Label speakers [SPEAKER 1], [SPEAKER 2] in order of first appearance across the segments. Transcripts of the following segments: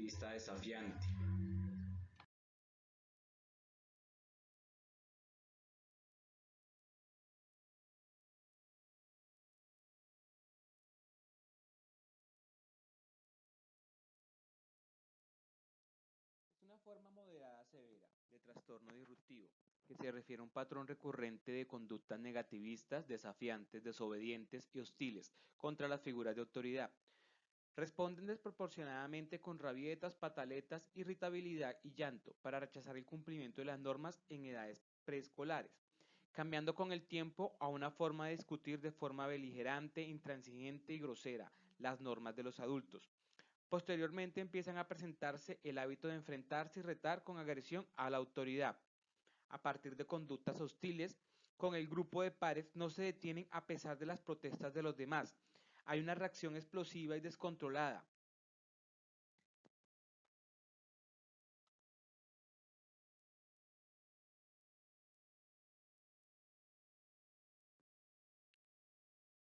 [SPEAKER 1] negativista desafiante.
[SPEAKER 2] Es una forma moderada severa de trastorno disruptivo, que se refiere a un patrón recurrente de conductas negativistas, desafiantes, desobedientes y hostiles contra las figuras de autoridad. Responden desproporcionadamente con rabietas, pataletas, irritabilidad y llanto para rechazar el cumplimiento de las normas en edades preescolares, cambiando con el tiempo a una forma de discutir de forma beligerante, intransigente y grosera las normas de los adultos. Posteriormente empiezan a presentarse el hábito de enfrentarse y retar con agresión a la autoridad. A partir de conductas hostiles, con el grupo de pares no se detienen a pesar de las protestas de los demás. Hay una reacción explosiva y descontrolada.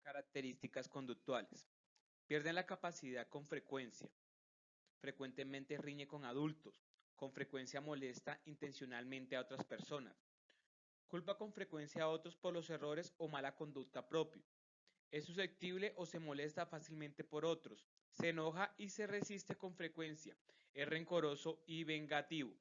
[SPEAKER 2] Características conductuales. Pierden la capacidad con frecuencia. Frecuentemente riñe con adultos. Con frecuencia molesta intencionalmente a otras personas. Culpa con frecuencia a otros por los errores o mala conducta propia. Es susceptible o se molesta fácilmente por otros. Se enoja y se resiste con frecuencia. Es rencoroso y vengativo.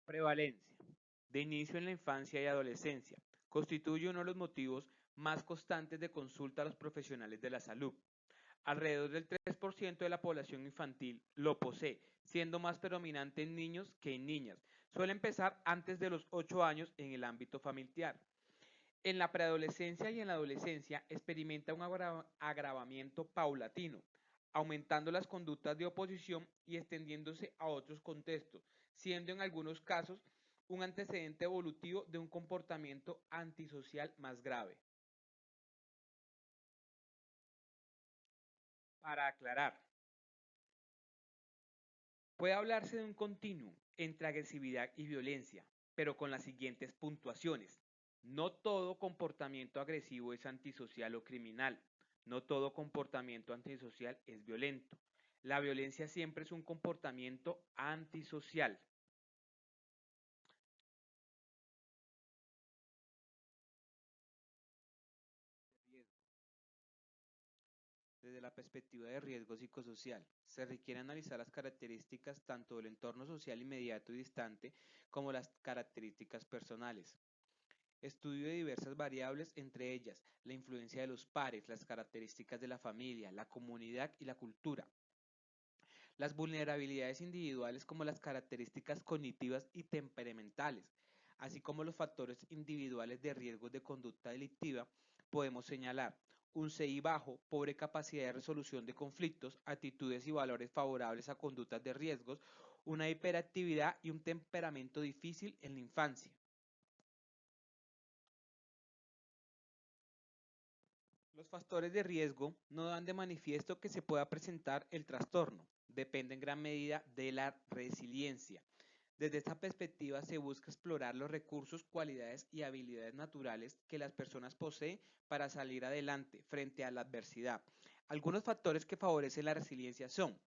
[SPEAKER 2] Prevalencia. De inicio en la infancia y adolescencia. Constituye uno de los motivos más constantes de consulta a los profesionales de la salud. Alrededor del 3% de la población infantil lo posee, siendo más predominante en niños que en niñas. Suele empezar antes de los 8 años en el ámbito familiar. En la preadolescencia y en la adolescencia experimenta un agravamiento paulatino, aumentando las conductas de oposición y extendiéndose a otros contextos, siendo en algunos casos un antecedente evolutivo de un comportamiento antisocial más grave. Para aclarar, puede hablarse de un continuum entre agresividad y violencia, pero con las siguientes puntuaciones. No todo comportamiento agresivo es antisocial o criminal. No todo comportamiento antisocial es violento. La violencia siempre es un comportamiento antisocial. Desde la perspectiva de riesgo psicosocial, se requiere analizar las características tanto del entorno social inmediato y distante como las características personales. Estudio de diversas variables, entre ellas la influencia de los pares, las características de la familia, la comunidad y la cultura. Las vulnerabilidades individuales como las características cognitivas y temperamentales, así como los factores individuales de riesgos de conducta delictiva, podemos señalar un CI bajo, pobre capacidad de resolución de conflictos, actitudes y valores favorables a conductas de riesgos, una hiperactividad y un temperamento difícil en la infancia. Los factores de riesgo no dan de manifiesto que se pueda presentar el trastorno, depende en gran medida de la resiliencia. Desde esta perspectiva se busca explorar los recursos, cualidades y habilidades naturales que las personas poseen para salir adelante frente a la adversidad. Algunos factores que favorecen la resiliencia son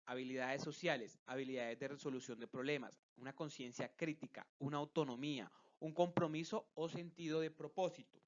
[SPEAKER 2] habilidades sociales, habilidades de resolución de problemas, una conciencia crítica, una autonomía, un compromiso o sentido de propósito.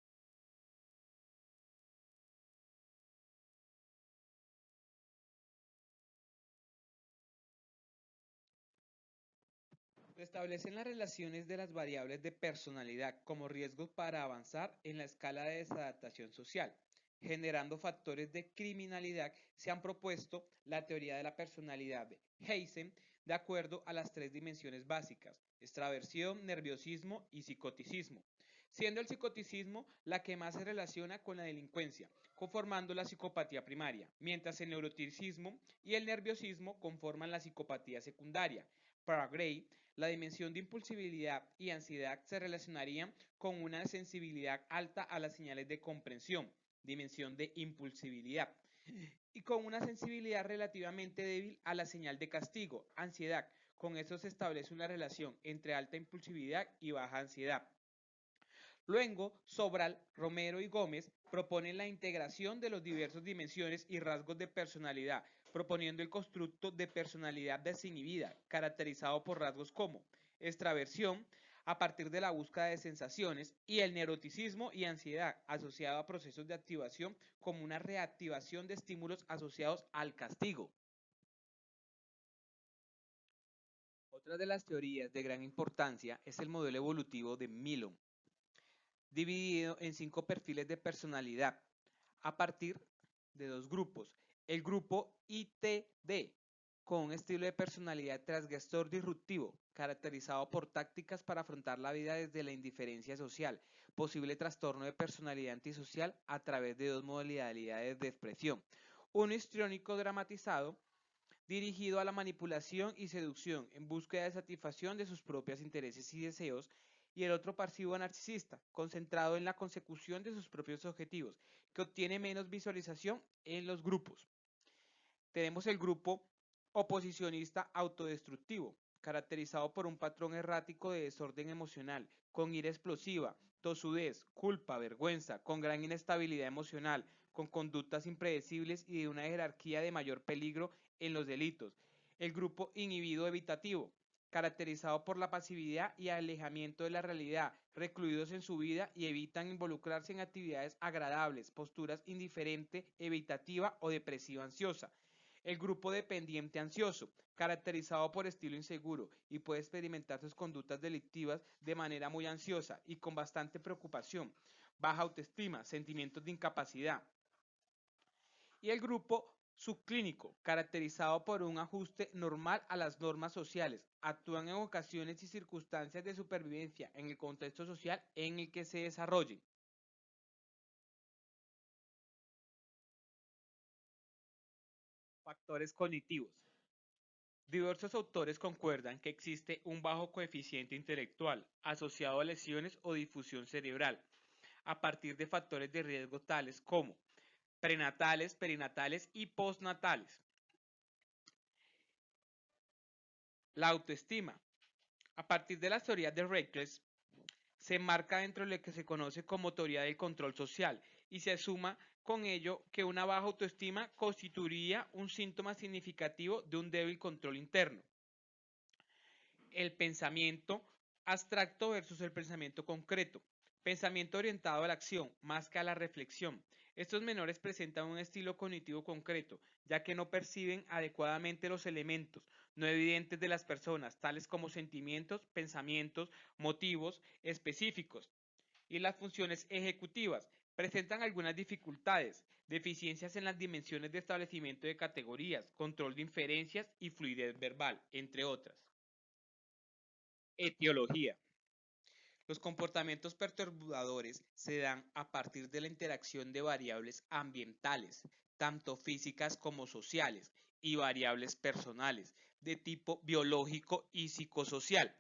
[SPEAKER 2] Se establecen las relaciones de las variables de personalidad como riesgos para avanzar en la escala de desadaptación social, generando factores de criminalidad. Se han propuesto la teoría de la personalidad de Heisen de acuerdo a las tres dimensiones básicas, extraversión, nerviosismo y psicoticismo, siendo el psicoticismo la que más se relaciona con la delincuencia, conformando la psicopatía primaria, mientras el neuroticismo y el nerviosismo conforman la psicopatía secundaria. Para Gray, la dimensión de impulsibilidad y ansiedad se relacionarían con una sensibilidad alta a las señales de comprensión, dimensión de impulsibilidad, y con una sensibilidad relativamente débil a la señal de castigo, ansiedad. Con eso se establece una relación entre alta impulsividad y baja ansiedad. Luego, Sobral, Romero y Gómez proponen la integración de las diversas dimensiones y rasgos de personalidad, proponiendo el constructo de personalidad desinhibida, caracterizado por rasgos como extraversión, a partir de la búsqueda de sensaciones, y el neuroticismo y ansiedad, asociado a procesos de activación como una reactivación de estímulos asociados al castigo. Otra de las teorías de gran importancia es el modelo evolutivo de Milon, dividido en 5 perfiles de personalidad a partir de 2 grupos. El grupo ITD, con un estilo de personalidad transgresor disruptivo, caracterizado por tácticas para afrontar la vida desde la indiferencia social, posible trastorno de personalidad antisocial a través de 2 modalidades de expresión. Uno histriónico dramatizado, dirigido a la manipulación y seducción en búsqueda de satisfacción de sus propios intereses y deseos, y el otro pasivo narcisista, concentrado en la consecución de sus propios objetivos, que obtiene menos visualización en los grupos. Tenemos el grupo oposicionista autodestructivo, caracterizado por un patrón errático de desorden emocional, con ira explosiva, tosudez, culpa, vergüenza, con gran inestabilidad emocional, con conductas impredecibles y de una jerarquía de mayor peligro en los delitos. El grupo inhibido evitativo, caracterizado por la pasividad y alejamiento de la realidad, recluidos en su vida y evitan involucrarse en actividades agradables, posturas indiferente, evitativa o depresiva ansiosa. El grupo dependiente ansioso, caracterizado por estilo inseguro y puede experimentar sus conductas delictivas de manera muy ansiosa y con bastante preocupación, baja autoestima, sentimientos de incapacidad. Y el grupo subclínico, caracterizado por un ajuste normal a las normas sociales, actúan en ocasiones y circunstancias de supervivencia en el contexto social en el que se desarrollen. Factores cognitivos. Diversos autores concuerdan que existe un bajo coeficiente intelectual asociado a lesiones o difusión cerebral a partir de factores de riesgo tales como prenatales, perinatales y postnatales. La autoestima. A partir de las teorías de Reckless, se enmarca dentro de lo que se conoce como teoría del control social y se asuma con ello que una baja autoestima constituiría un síntoma significativo de un débil control interno. El pensamiento abstracto versus el pensamiento concreto. Pensamiento orientado a la acción más que a la reflexión. Estos menores presentan un estilo cognitivo concreto, ya que no perciben adecuadamente los elementos no evidentes de las personas, tales como sentimientos, pensamientos, motivos específicos. Y las funciones ejecutivas presentan algunas dificultades, deficiencias en las dimensiones de establecimiento de categorías, control de inferencias y fluidez verbal, entre otras. Etiología. Los comportamientos perturbadores se dan a partir de la interacción de variables ambientales, tanto físicas como sociales, y variables personales, de tipo biológico y psicosocial.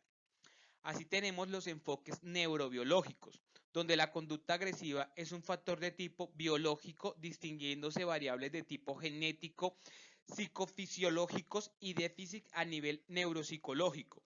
[SPEAKER 2] Así tenemos los enfoques neurobiológicos, donde la conducta agresiva es un factor de tipo biológico, distinguiéndose variables de tipo genético, psicofisiológicos y déficit a nivel neuropsicológico.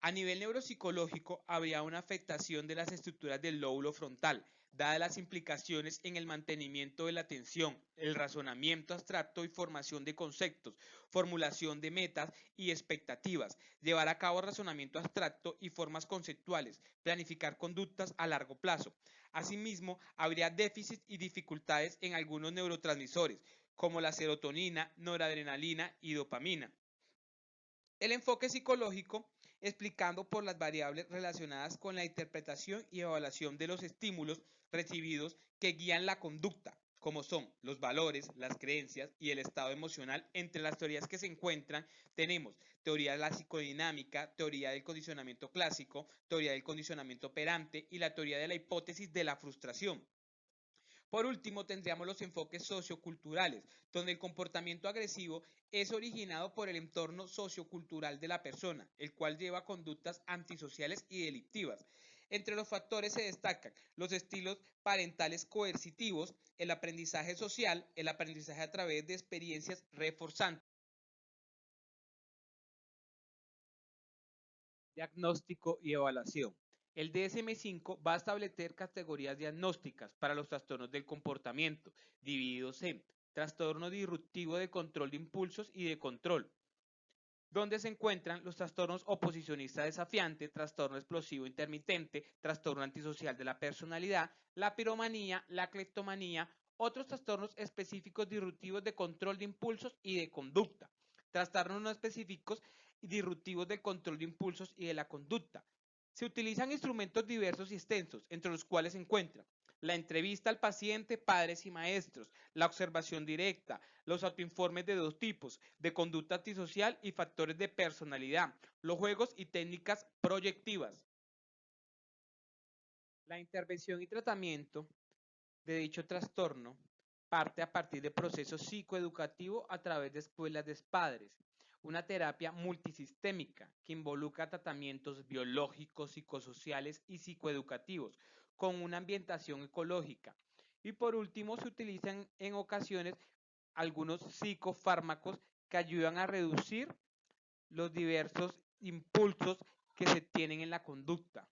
[SPEAKER 2] A nivel neuropsicológico, habría una afectación de las estructuras del lóbulo frontal, dadas las implicaciones en el mantenimiento de la atención, el razonamiento abstracto y formación de conceptos, formulación de metas y expectativas, llevar a cabo razonamiento abstracto y formas conceptuales, planificar conductas a largo plazo. Asimismo, habría déficit y dificultades en algunos neurotransmisores, como la serotonina, noradrenalina y dopamina. El enfoque psicológico, explicando por las variables relacionadas con la interpretación y evaluación de los estímulos recibidos que guían la conducta, como son los valores, las creencias y el estado emocional. Entre las teorías que se encuentran tenemos teoría de la psicodinámica, teoría del condicionamiento clásico, teoría del condicionamiento operante y la teoría de la hipótesis de la frustración. Por último, tendríamos los enfoques socioculturales, donde el comportamiento agresivo es originado por el entorno sociocultural de la persona, el cual lleva conductas antisociales y delictivas. Entre los factores se destacan los estilos parentales coercitivos, el aprendizaje social, el aprendizaje a través de experiencias reforzantes. Diagnóstico y evaluación. El DSM-5 va a establecer categorías diagnósticas para los trastornos del comportamiento, divididos en trastorno disruptivo de control de impulsos y de control, donde se encuentran los trastornos oposicionista desafiante, trastorno explosivo intermitente, trastorno antisocial de la personalidad, la piromanía, la cleptomanía, otros trastornos específicos disruptivos de control de impulsos y de conducta, trastornos no específicos y disruptivos del control de impulsos y de la conducta. Se utilizan instrumentos diversos y extensos, entre los cuales se encuentran la entrevista al paciente, padres y maestros, la observación directa, los autoinformes de dos tipos, de conducta antisocial y factores de personalidad, los juegos y técnicas proyectivas. La intervención y tratamiento de dicho trastorno parte a partir de procesos psicoeducativos a través de escuelas de padres, una terapia multisistémica que involucra tratamientos biológicos, psicosociales y psicoeducativos con una ambientación ecológica. Y por último, se utilizan en ocasiones algunos psicofármacos que ayudan a reducir los diversos impulsos que se tienen en la conducta.